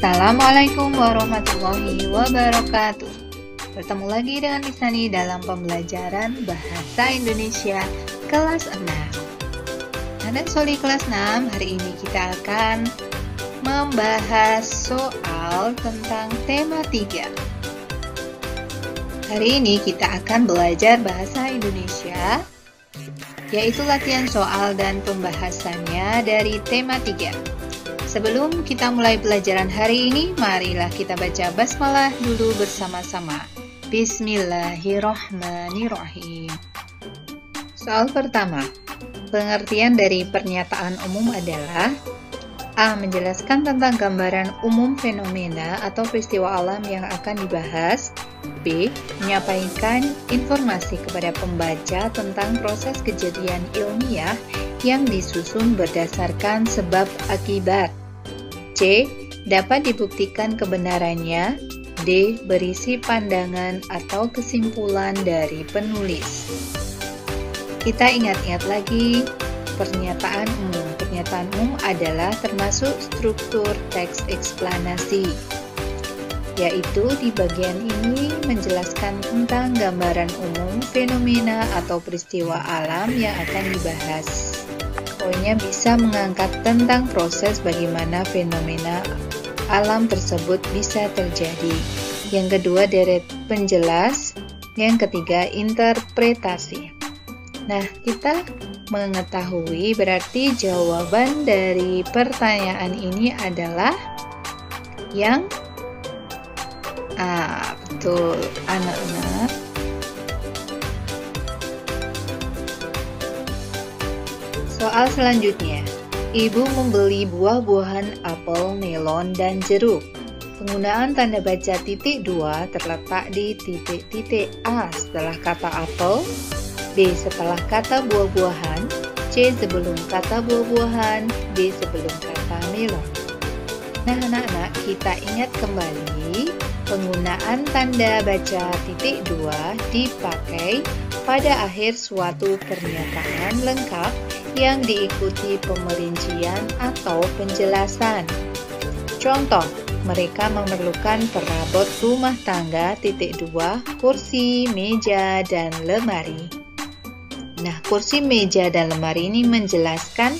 Assalamualaikum warahmatullahi wabarakatuh. Bertemu lagi dengan Lisani dalam pembelajaran Bahasa Indonesia kelas 6. Anak Soli kelas 6, hari ini kita akan membahas soal tentang tema 3. Hari ini kita akan belajar Bahasa Indonesia, yaitu latihan soal dan pembahasannya dari tema 3. Sebelum kita mulai pelajaran hari ini, marilah kita baca basmalah dulu bersama-sama. Bismillahirrahmanirrahim. Soal pertama, pengertian dari pernyataan umum adalah: A. Menjelaskan tentang gambaran umum fenomena atau peristiwa alam yang akan dibahas. B. Menyampaikan informasi kepada pembaca tentang proses kejadian ilmiah yang disusun berdasarkan sebab akibat. C. Dapat dibuktikan kebenarannya. D. Berisi pandangan atau kesimpulan dari penulis. Kita ingat-ingat lagi pernyataan umum. Pernyataan umum adalah termasuk struktur teks eksplanasi, yaitu di bagian ini menjelaskan tentang gambaran umum fenomena atau peristiwa alam yang akan dibahas. Poinnya bisa mengangkat tentang proses bagaimana fenomena alam tersebut bisa terjadi. Yang kedua, deret penjelas. Yang ketiga, interpretasi. Nah, kita mengetahui berarti jawaban dari pertanyaan ini adalah yang A. Betul, anak-anak. Soal selanjutnya, ibu membeli buah-buahan apel, melon, dan jeruk. Penggunaan tanda baca titik 2 terletak di titik-titik A setelah kata apel, B setelah kata buah-buahan, C sebelum kata buah-buahan, D sebelum kata melon. Nah, anak-anak, kita ingat kembali penggunaan tanda baca titik 2 dipakai pada akhir suatu pernyataan lengkap yang diikuti pemerincian atau penjelasan. Contoh, mereka memerlukan perabot rumah tangga titik 2, kursi, meja, dan lemari. Nah, kursi, meja, dan lemari ini menjelaskan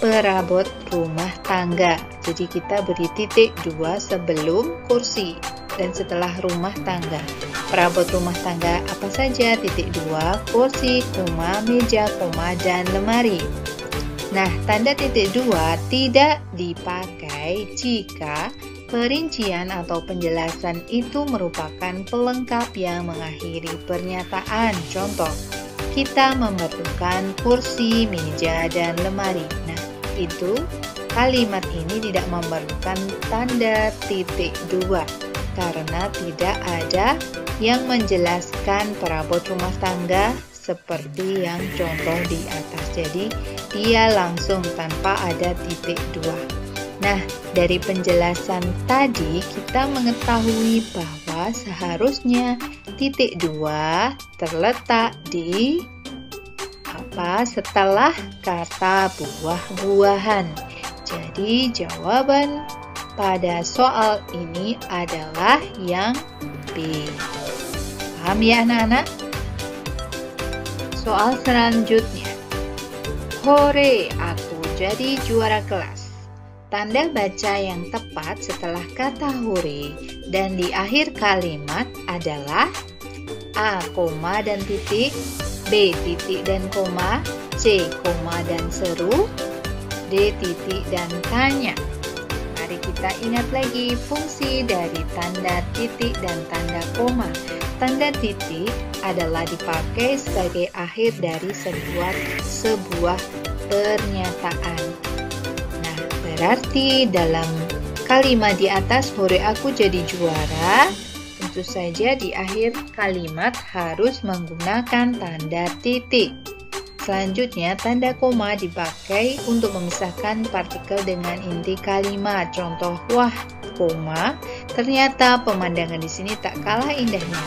perabot rumah tangga. Jadi kita beri titik 2 sebelum kursi dan setelah rumah tangga. Perabot rumah tangga apa saja? Titik 2, kursi, koma, meja, koma, dan lemari. Nah, tanda titik 2 tidak dipakai jika perincian atau penjelasan itu merupakan pelengkap yang mengakhiri pernyataan. Contoh, kita memerlukan kursi, meja, dan lemari. Nah, itu kalimat ini tidak memerlukan tanda titik 2 karena tidak ada yang menjelaskan perabot rumah tangga seperti yang contoh di atas. Jadi, dia langsung tanpa ada titik 2. Nah, dari penjelasan tadi kita mengetahui bahwa seharusnya titik 2 terletak di setelah kata buah-buahan. Jadi, jawaban pada soal ini adalah yang B. Paham ya, anak-anak? Soal selanjutnya. Hore, aku jadi juara kelas. Tanda baca yang tepat setelah kata hore dan di akhir kalimat adalah A, koma dan titik, B, titik dan koma, C, koma dan seru, D, titik dan tanya. Mari kita ingat lagi fungsi dari tanda titik dan tanda koma. Tanda titik adalah dipakai sebagai akhir dari sebuah pernyataan. Nah, berarti dalam kalimat di atas, hore aku jadi juara, tentu saja di akhir kalimat harus menggunakan tanda titik. Selanjutnya, tanda koma dipakai untuk memisahkan partikel dengan inti kalimat. Contoh, wah, koma, ternyata pemandangan di sini tak kalah indahnya.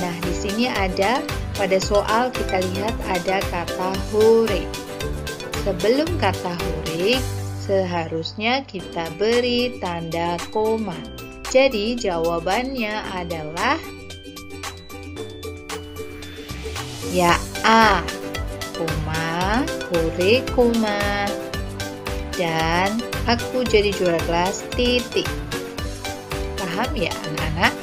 Nah, di sini ada pada soal kita lihat ada kata hore. Sebelum kata hore, seharusnya kita beri tanda koma. Jadi jawabannya adalah ya A, koma, hore koma, dan aku jadi juara kelas titik. Paham ya anak-anak?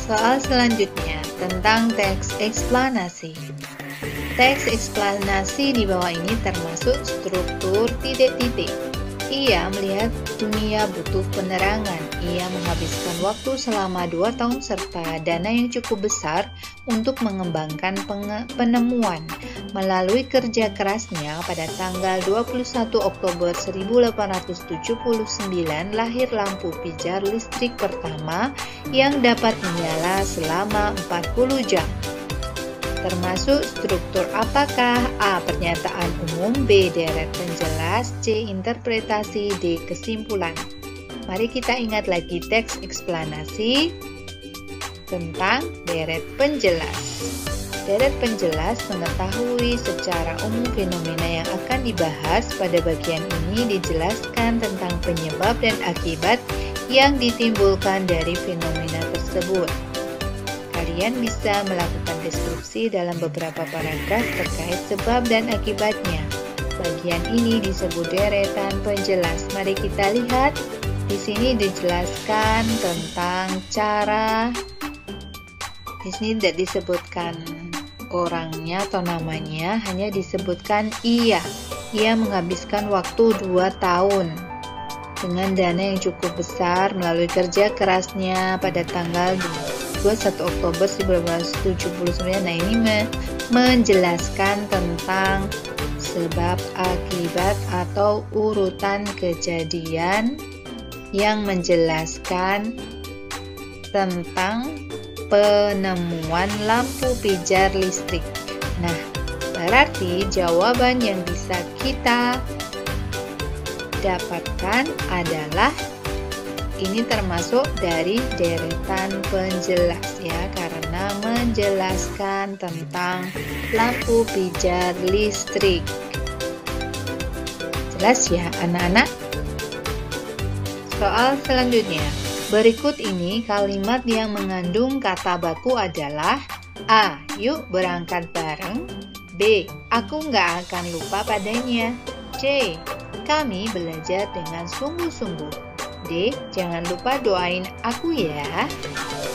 Soal selanjutnya tentang teks eksplanasi. Teks eksplanasi di bawah ini termasuk struktur titik-titik. Ia melihat dunia butuh penerangan. Ia menghabiskan waktu selama 2 tahun serta dana yang cukup besar untuk mengembangkan penemuan. Melalui kerja kerasnya, pada tanggal 21 Oktober 1879 lahir lampu pijar listrik pertama yang dapat menyala selama 40 jam. Termasuk struktur apakah? A. Pernyataan umum, B. Deret penjelas, C. Interpretasi, D. Kesimpulan. Mari kita ingat lagi teks eksplanasi tentang deret penjelas. Deret penjelas mengetahui secara umum fenomena yang akan dibahas. Pada bagian ini dijelaskan tentang penyebab dan akibat yang ditimbulkan dari fenomena tersebut. Kalian bisa melakukan deskripsi dalam beberapa paragraf terkait sebab dan akibatnya. Bagian ini disebut deretan penjelas. Mari kita lihat. Di sini dijelaskan tentang cara. Di sini tidak disebutkan orangnya atau namanya, hanya disebutkan ia. Ia menghabiskan waktu 2 tahun dengan dana yang cukup besar melalui kerja kerasnya pada tanggal 21 Oktober 1979. Nah, ini menjelaskan tentang sebab akibat atau urutan kejadian yang menjelaskan tentang penemuan lampu pijar listrik. Nah, berarti jawaban yang bisa kita dapatkan adalah ini termasuk dari deretan penjelas ya, karena menjelaskan tentang lampu pijar listrik. Jelas ya anak-anak? Soal selanjutnya. Berikut ini kalimat yang mengandung kata baku adalah A. Yuk berangkat bareng. B. Aku nggak akan lupa padanya. C. Kami belajar dengan sungguh-sungguh. D. Jangan lupa doain aku ya.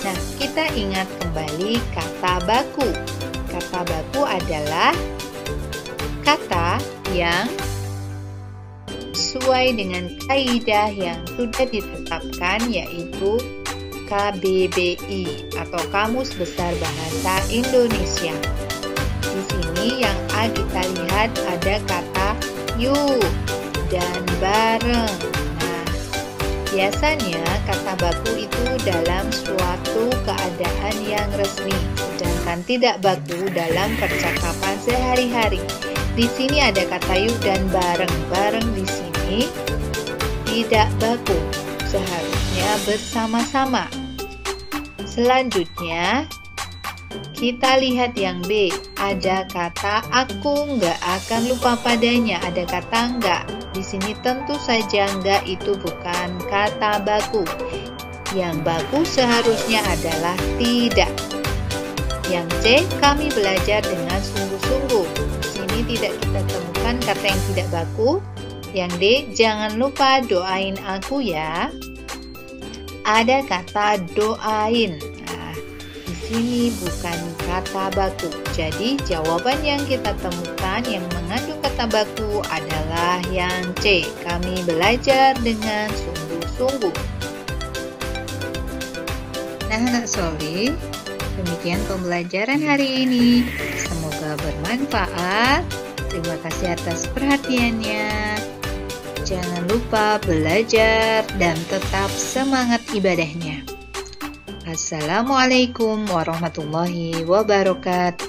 Nah, kita ingat kembali kata baku. Kata baku adalah kata yang sesuai dengan kaidah yang sudah ditetapkan, yaitu KBBI atau Kamus Besar Bahasa Indonesia. Di sini yang A kita lihat ada kata yuk dan bareng. Nah, biasanya kata baku itu dalam suatu keadaan yang resmi, sedangkan tidak baku dalam percakapan sehari-hari. Di sini ada kata yuk dan bareng. Bareng di sini tidak baku, seharusnya bersama-sama. Selanjutnya, kita lihat yang B. Ada kata aku nggak akan lupa padanya. Ada kata nggak. Di sini tentu saja nggak itu bukan kata baku. Yang baku seharusnya adalah tidak. Yang C. Kami belajar dengan sungguh-sungguh. Tidak kita temukan kata yang tidak baku. Yang D, jangan lupa doain aku ya. Ada kata doain. Nah, di sini bukan kata baku. Jadi jawaban yang kita temukan yang mengandung kata baku adalah yang C. Kami belajar dengan sungguh-sungguh. Nah, anak solih, demikian pembelajaran hari ini. Semoga bermanfaat. Terima kasih atas perhatiannya. Jangan lupa belajar dan tetap semangat ibadahnya. Assalamualaikum warahmatullahi wabarakatuh.